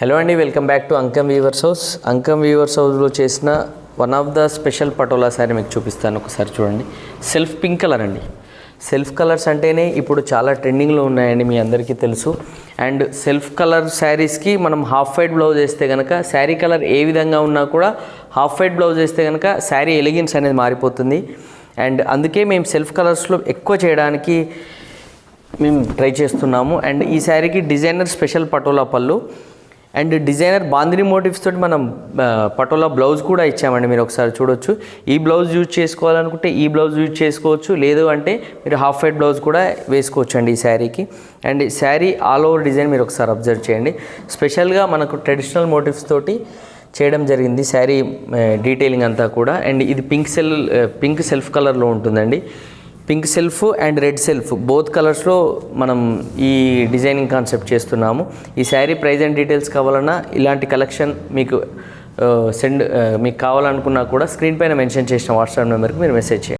Hello అండి, welcome back to Ankam weavers house. Ankam weavers హౌస్లో చేసిన one of the special patola sari మీకు చూపిస్తాను. ఒకసారి చూడండి. సెల్ఫ్ పింక్ కలర్ అండి. సెల్ఫ్ కలర్స్ అంటేనే ఇప్పుడు చాలా ట్రెండింగ్లో ఉన్నాయండి, మీ అందరికీ తెలుసు. అండ్ సెల్ఫ్ కలర్ శారీస్కి మనం హాఫ్ వైట్ బ్లౌజ్ వేస్తే కనుక శారీ కలర్ ఏ విధంగా ఉన్నా కూడా హాఫ్ వైట్ బ్లౌజ్ వేస్తే కనుక శారీ ఎలిగెన్స్ అనేది మారిపోతుంది. అండ్ అందుకే మేము సెల్ఫ్ కలర్స్లో ఎక్కువ చేయడానికి మేము ట్రై చేస్తున్నాము. అండ్ ఈ శారీకి డిజైనర్ స్పెషల్ పటోలా పళ్ళు అండ్ డిజైనర్ బాందిని మోటివ్స్ తోటి మనం పటోలా బ్లౌజ్ కూడా ఇచ్చామండి. మీరు ఒకసారి చూడొచ్చు. ఈ బ్లౌజ్ యూజ్ చేసుకోవాలనుకుంటే ఈ బ్లౌజ్ యూజ్ చేసుకోవచ్చు, లేదు అంటే మీరు హాఫ్ వైట్ బ్లౌజ్ కూడా వేసుకోవచ్చు అండి ఈ శారీకి. And sari all over design మీరు ఒకసారి అబ్జర్వ్ చేయండి. స్పెషల్గా మనకు ట్రెడిషనల్ మోటివ్స్ తోటి చేయడం జరిగింది శారీ డీటెయిలింగ్ అంతా కూడా. అండ్ ఇది పింక్ సెల్ఫ్ కలర్లో ఉంటుందండి. Pink self and red self both కలర్స్లో మనం ఈ డిజైనింగ్ కాన్సెప్ట్ చేస్తున్నాము. ఈ శారీ ప్రైస్ అండ్ డీటెయిల్స్ కావాలన్నా ఇలాంటి కలెక్షన్ మీకు మీకు కావాలనుకున్నా కూడా స్క్రీన్ పైన మెన్షన్ చేసిన వాట్సాప్ నెంబర్కి మీరు మెసేజ్ చేయండి.